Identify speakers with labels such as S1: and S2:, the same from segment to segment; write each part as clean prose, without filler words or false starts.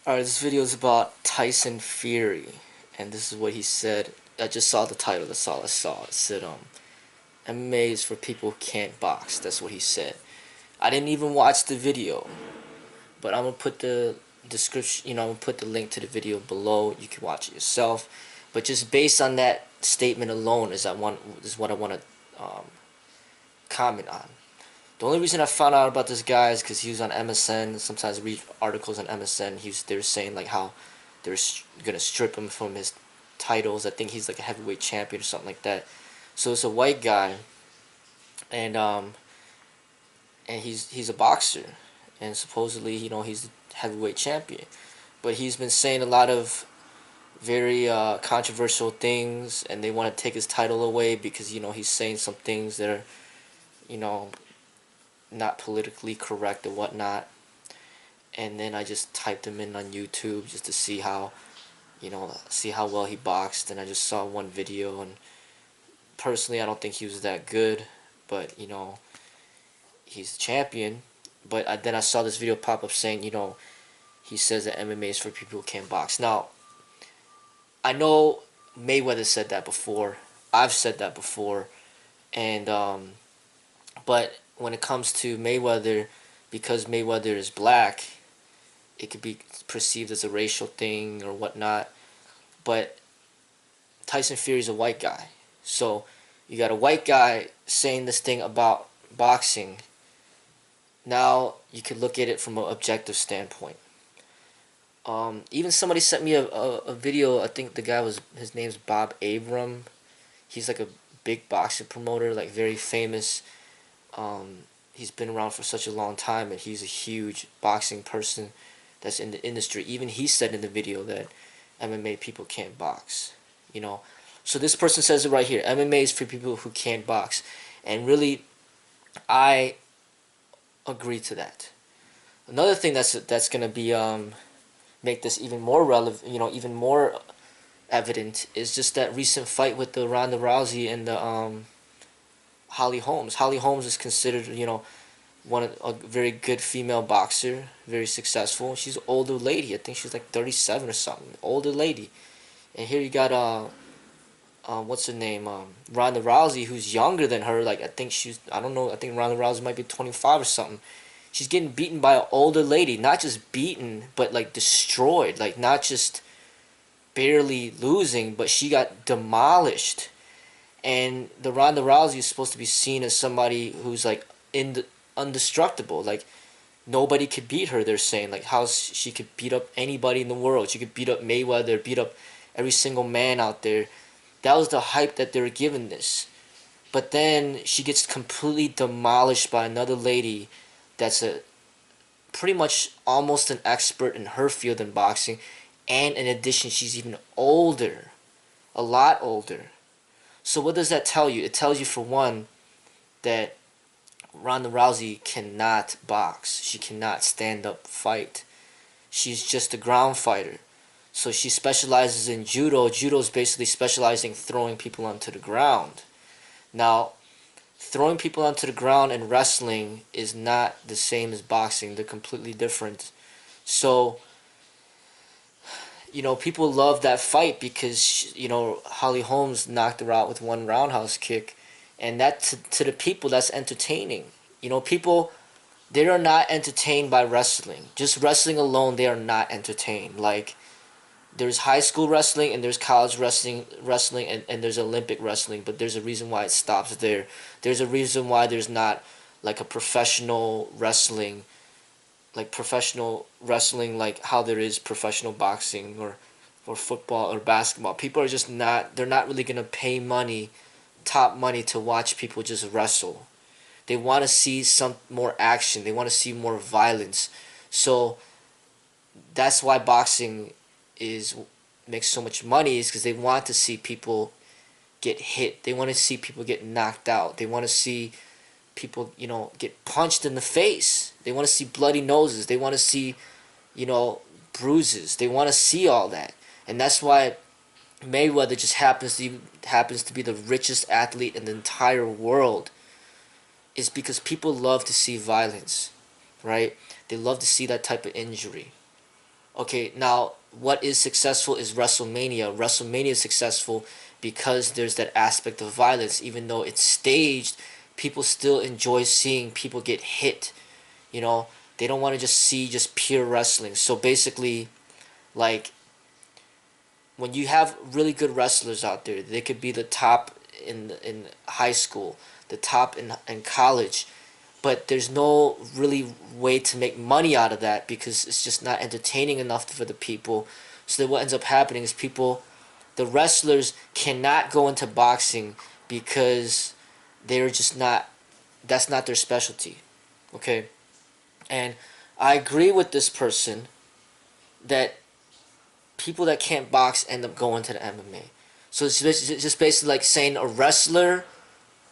S1: Alright, this video is about Tyson Fury, and this is what he said. I just saw the title, that's all I saw. It said, MMA is for people who can't box. That's what he said. I didn't even watch the video, but I'm gonna put the description, I'm gonna put the link to the video below. You can watch it yourself. But just based on that statement alone is what I want to comment on. The only reason I found out about this guy is because he was on MSN. Sometimes I read articles on MSN. They were saying like how they're gonna strip him from his titles. I think he's like a heavyweight champion or something like that. So it's a white guy, and he's a boxer, and supposedly he's the heavyweight champion. But he's been saying a lot of very controversial things, and they want to take his title away because he's saying some things that are you know not politically correct or whatnot. And then I just typed him in on YouTube just to see how well he boxed, and I just saw one video, and personally I don't think he was that good, but he's a champion. But then I saw this video pop up saying he says that MMA is for people who can't box. Now I know Mayweather said that before, I've said that before, and but when it comes to Mayweather, because Mayweather is black, it could be perceived as a racial thing or whatnot. But Tyson Fury is a white guy. So you got a white guy saying this thing about boxing. Now you could look at it from an objective standpoint. Even somebody sent me a video. I think his name's Bob Abram. He's like a big boxing promoter, like very famous. He's been around for such a long time, and he's a huge boxing person that's in the industry. Even he said in the video that MMA people can't box. So this person says it right here. MMA is for people who can't box, and really, I agree to that. Another thing that's gonna be make this even more relevant, even more evident, is just that recent fight with the Ronda Rousey and the Holly Holmes. Holly Holmes is considered, a very good female boxer, very successful. She's an older lady. I think she's like 37 or something. Older lady. And here you got what's her name? Ronda Rousey, who's younger than her. Like I don't know. I think Ronda Rousey might be 25 or something. She's getting beaten by an older lady. Not just beaten, but like destroyed. Like not just barely losing, but she got demolished. And the Ronda Rousey is supposed to be seen as somebody who's like indestructible. Like nobody could beat her. They're saying like how she could beat up anybody in the world. She could beat up Mayweather, beat up every single man out there. That was the hype that they were giving this. But then she gets completely demolished by another lady that's a pretty much almost an expert in her field in boxing, and in addition she's even older, a lot older. So what does that tell you? It tells you, for one, that Ronda Rousey cannot box. She cannot stand up fight. She's just a ground fighter. So she specializes in judo. Judo is basically specializing throwing people onto the ground. Now, throwing people onto the ground and wrestling is not the same as boxing. They're completely different. So, people love that fight because, Holly Holmes knocked her out with one roundhouse kick. And that, to the people, that's entertaining. People, they are not entertained by wrestling. Just wrestling alone, they are not entertained. Like, there's high school wrestling and there's college wrestling and there's Olympic wrestling, but there's a reason why it stops there. There's a reason why there's not like a professional wrestling, like how there is professional boxing or football or basketball. People are just not, they're not really going to pay money, top money, to watch people just wrestle. They want to see some more action. They want to see more violence. So that's why boxing makes so much money, is because they want to see people get hit. They want to see people get knocked out. They want to see people, get punched in the face. They want to see bloody noses. They want to see, bruises. They want to see all that. And that's why Mayweather just happens to be the richest athlete in the entire world, is because people love to see violence, right? They love to see that type of injury. Okay, now what is successful is WrestleMania. WrestleMania is successful because there's that aspect of violence. Even though it's staged, people still enjoy seeing people get hit. You know, they don't want to just see just pure wrestling. So basically, like, when you have really good wrestlers out there, they could be the top in high school, the top in college, but there's no really way to make money out of that because it's just not entertaining enough for the people. So then what ends up happening is the wrestlers cannot go into boxing because they're just not, that's not their specialty. Okay? And I agree with this person that people that can't box end up going to the MMA. So it's just basically like saying a wrestler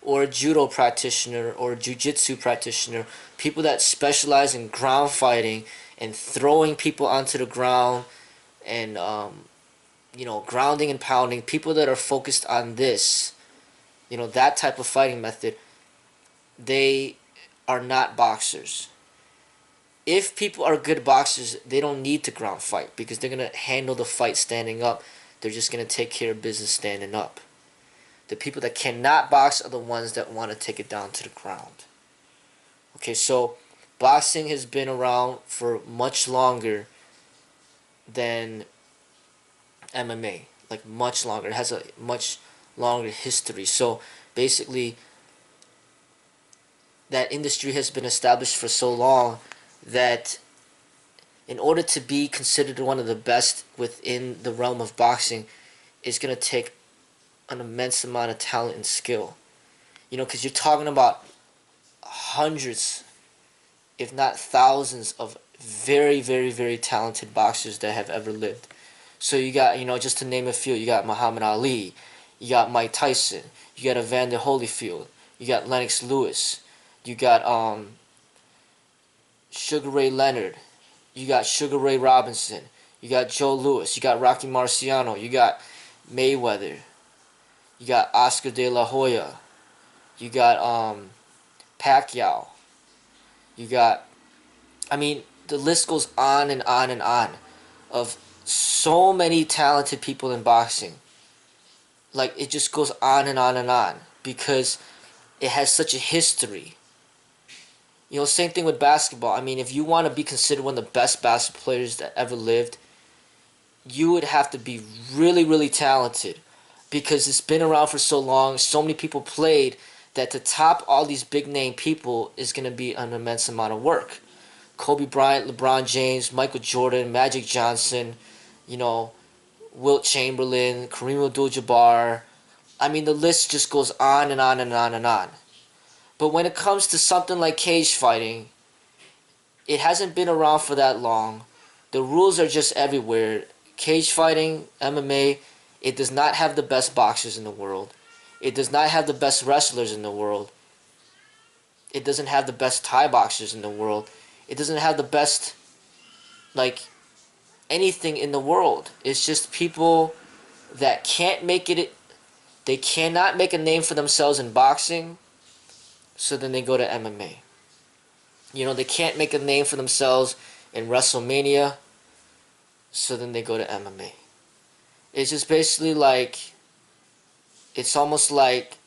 S1: or a judo practitioner or a jiu-jitsu practitioner, people that specialize in ground fighting and throwing people onto the ground and grounding and pounding, people that are focused on this, that type of fighting method, they are not boxers. If people are good boxers, they don't need to ground fight because they're going to handle the fight standing up. They're just going to take care of business standing up. The people that cannot box are the ones that want to take it down to the ground. Okay, so boxing has been around for much longer than MMA. Like, much longer. It has a much longer history. So basically, that industry has been established for so long that in order to be considered one of the best within the realm of boxing, it's going to take an immense amount of talent and skill. Because you're talking about hundreds, if not thousands, of very, very, very talented boxers that have ever lived. So you got, just to name a few, you got Muhammad Ali, you got Mike Tyson, you got Evander Holyfield, you got Lennox Lewis, you got Sugar Ray Leonard, you got Sugar Ray Robinson, you got Joe Louis, you got Rocky Marciano, you got Mayweather, you got Oscar De La Hoya, you got Pacquiao, you got, the list goes on and on and on of so many talented people in boxing. Like, it just goes on and on and on because it has such a history. Same thing with basketball. If you want to be considered one of the best basketball players that ever lived, you would have to be really, really talented because it's been around for so long, so many people played, that to top all these big name people is going to be an immense amount of work. Kobe Bryant, LeBron James, Michael Jordan, Magic Johnson, Wilt Chamberlain, Kareem Abdul-Jabbar. The list just goes on and on and on and on. But when it comes to something like cage fighting, it hasn't been around for that long. The rules are just everywhere. Cage fighting, MMA, it does not have the best boxers in the world. It does not have the best wrestlers in the world. It doesn't have the best Thai boxers in the world. It doesn't have the best, anything in the world. It's just people that can't make it. They cannot make a name for themselves in boxing, so then they go to MMA. They can't make a name for themselves in WrestleMania, so then they go to MMA. It's just basically it's almost like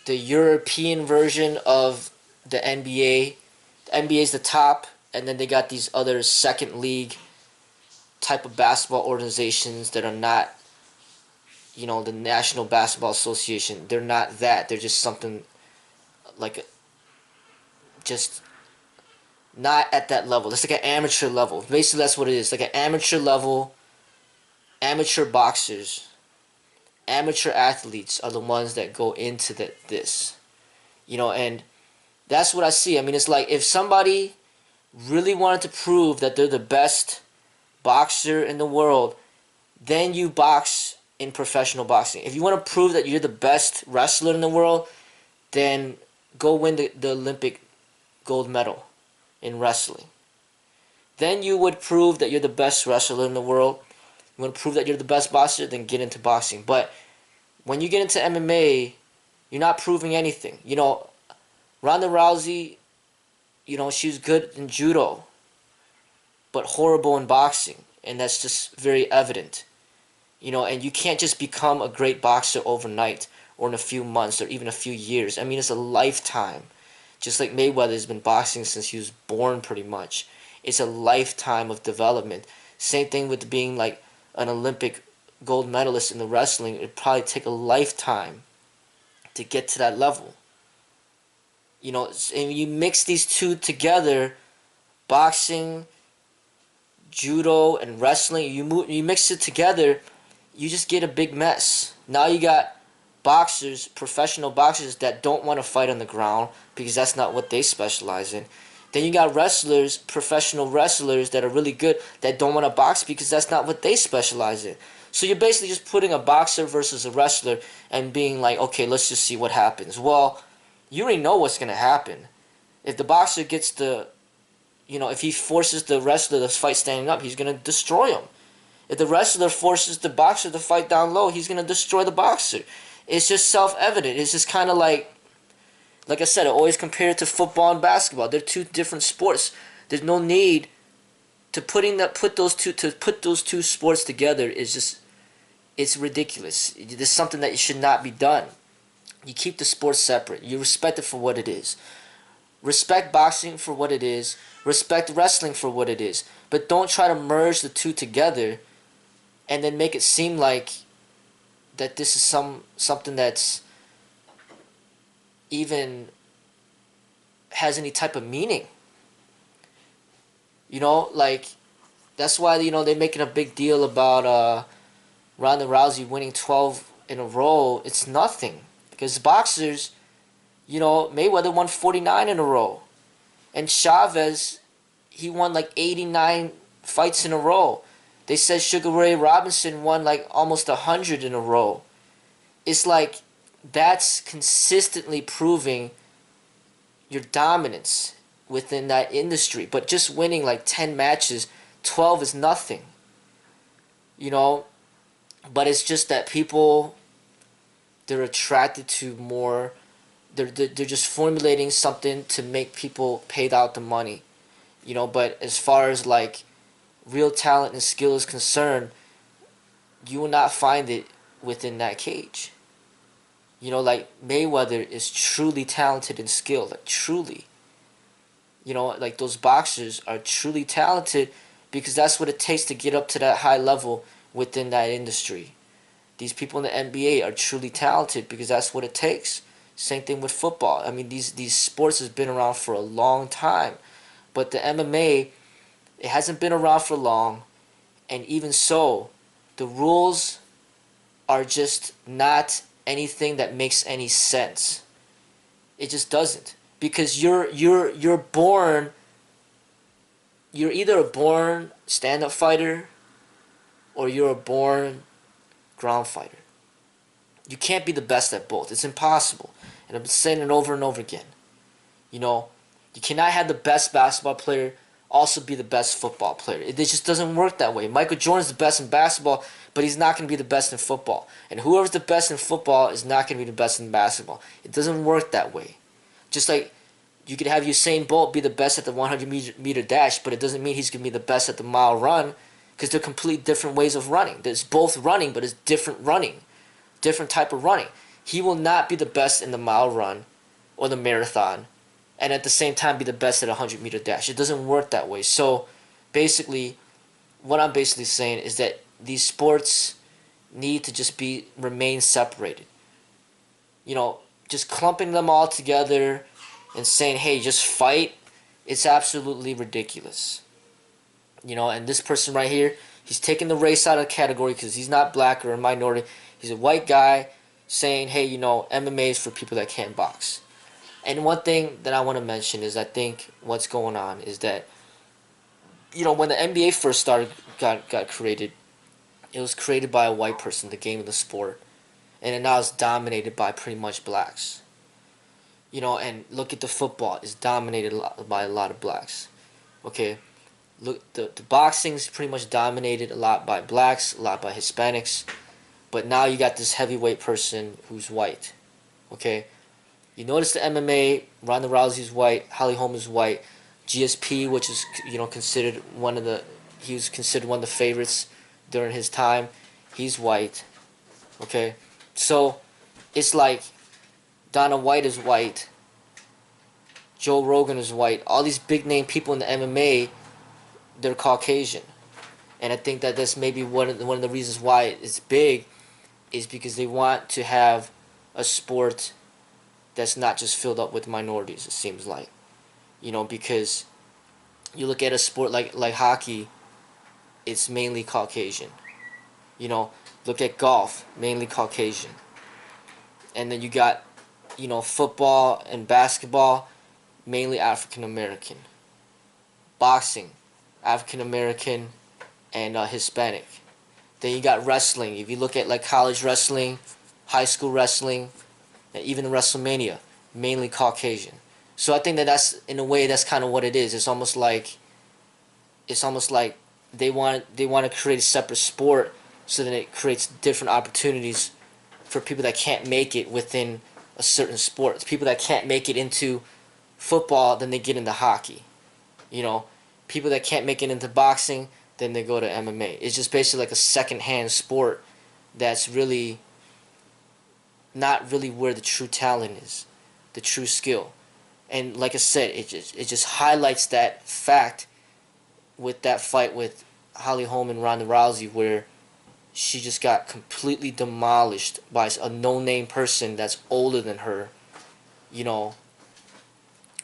S1: the European version of the NBA. The NBA is the top, and then they got these other second league type of basketball organizations that are not, the National Basketball Association. They're not that. They're just something just not at that level. It's like an amateur level. Basically, that's what it is. Like an amateur level, amateur boxers, amateur athletes are the ones that go into this. And that's what I see. It's like if somebody really wanted to prove that they're the best boxer in the world, then you box in professional boxing. If you want to prove that you're the best wrestler in the world, then go win the Olympic gold medal in wrestling. Then you would prove that you're the best wrestler in the world. You want to prove that you're the best boxer, then get into boxing. But when you get into MMA, you're not proving anything. Ronda Rousey, she was good in judo. but horrible in boxing, and that's just very evident. And you can't just become a great boxer overnight or in a few months or even a few years. I mean, it's a lifetime. Just like Mayweather has been boxing since he was born, pretty much. It's a lifetime of development. Same thing with being like an Olympic gold medalist in the wrestling. It'd probably take a lifetime to get to that level. And you mix these two together, boxing, judo, and wrestling. You mix it together, you just get a big mess. Now you got boxers, professional boxers that don't want to fight on the ground because that's not what they specialize in. Then you got wrestlers, professional wrestlers that are really good that don't want to box because that's not what they specialize in. So you're basically just putting a boxer versus a wrestler and being like, okay, let's just see what happens. Well, you already know what's going to happen. If the boxer gets if he forces the wrestler to fight standing up, he's going to destroy him. If the wrestler forces the boxer to fight down low, he's going to destroy the boxer. It's just self-evident. It's just kind of like I said, I always compare it to football and basketball. They're two different sports. There's no need to put those two sports together. It's ridiculous. It's something that should not be done. You keep the sports separate. You respect it for what it is. Respect boxing for what it is. Respect wrestling for what it is. But don't try to merge the two together and then make it seem like that this is something that's even has any type of meaning. That's why they're making a big deal about Ronda Rousey winning 12 in a row. It's nothing because boxers, Mayweather won 49 in a row, and Chavez, he won like 89 fights in a row. They said Sugar Ray Robinson won like almost 100 in a row. It's like that's consistently proving your dominance within that industry. But just winning like 10 matches, 12 is nothing. But it's just that people, they're attracted to more. They're just formulating something to make people pay out the money. But as far as like real talent and skill is concerned, you will not find it within that cage. Like Mayweather is truly talented and skilled, like truly. Like those boxers are truly talented because that's what it takes to get up to that high level within that industry. These people in the NBA are truly talented because that's what it takes. Same thing with football. I mean, these sports has been around for a long time, but the MMA, it hasn't been around for long, and even so, the rules are just not anything that makes any sense. It just doesn't, because you're either a born stand-up fighter or you're a born ground fighter. You can't be the best at both. It's impossible. And I've been saying it over and over again. You cannot have the best basketball player also be the best football player. It just doesn't work that way. Michael Jordan's the best in basketball, but he's not going to be the best in football. And whoever's the best in football is not going to be the best in basketball. It doesn't work that way. Just like you could have Usain Bolt be the best at the 100-meter dash, but it doesn't mean he's going to be the best at the mile run, because they're completely different ways of running. There's both running, but it's different running. Different type of running. He will not be the best in the mile run or the marathon and at the same time be the best at a 100-meter dash. It doesn't work that way. So basically, what I'm basically saying is that these sports need to just remain separated. Just clumping them all together and saying, hey, just fight, it's absolutely ridiculous. And this person right here, he's taking the race out of the category because he's not black or a minority. He's a white guy saying, hey, MMA is for people that can't box. And one thing that I want to mention is I think what's going on is that, when the NBA first got created, it was created by a white person, the game of the sport. And it now is dominated by pretty much blacks. And look at the football. It's dominated by a lot of blacks. Okay? Look, the boxing is pretty much dominated a lot by blacks, a lot by Hispanics. But now you got this heavyweight person who's white. Okay? You notice the MMA, Ronda Rousey's white, Holly Holm is white, GSP, which is considered one of the he was considered one of the favorites during his time. He's white. Okay, so it's like Dana White is white. Joe Rogan is white. All these big name people in the MMA, they're Caucasian, and I think that that's maybe one of the reasons why it's big, is because they want to have a sport that's not just filled up with minorities. It seems like, because you look at a sport like hockey, it's mainly Caucasian. Look at golf, mainly Caucasian, and then you got football and basketball, mainly African American. Boxing, African American and Hispanic. Then you got wrestling. If you look at like college wrestling, high school wrestling, and even WrestleMania, mainly Caucasian. So I think that that's, in a way, that's kind of what it is. It's almost like they want to create a separate sport, so that it creates different opportunities for people that can't make it within a certain sport. People that can't make it into football, then they get into hockey. People that can't make it into boxing, then they go to MMA. It's just basically like a second-hand sport that's really not really where the true talent is, the true skill. And like I said, it just highlights that fact with that fight with Holly Holm and Ronda Rousey, where she just got completely demolished by a no-name person that's older than her.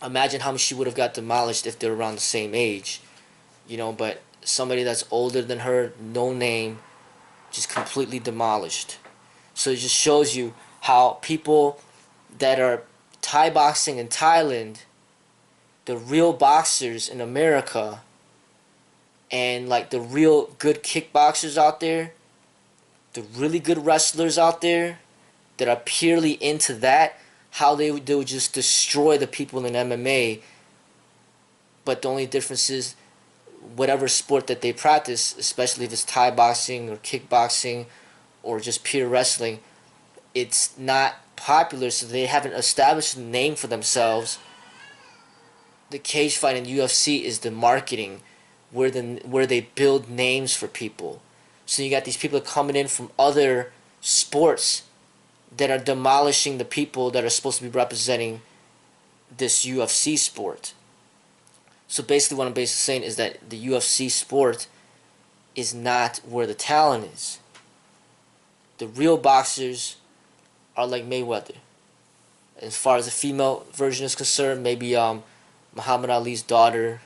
S1: Imagine how much she would have got demolished if they're around the same age. But somebody that's older than her, no name, just completely demolished. So it just shows you how people that are Thai boxing in Thailand, the real boxers in America, and like the real good kickboxers out there, the really good wrestlers out there that are purely into that, how they would just destroy the people in MMA. But the only difference is, whatever sport that they practice, especially if it's Thai boxing or kickboxing or just pure wrestling, it's not popular, so they haven't established a name for themselves. The cage fight in UFC is the marketing, where they build names for people. So you got these people coming in from other sports that are demolishing the people that are supposed to be representing this UFC sport. So basically what I'm basically saying is that the UFC sport is not where the talent is. The real boxers are like Mayweather. As far as the female version is concerned, maybe Muhammad Ali's daughter,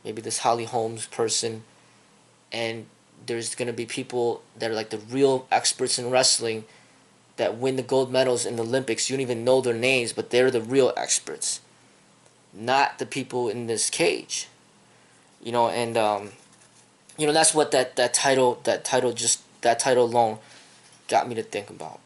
S1: maybe this Holly Holmes person, and there's going to be people that are like the real experts in wrestling that win the gold medals in the Olympics. You don't even know their names, but they're the real experts, not the people in this cage. And that's what that title alone got me to think about.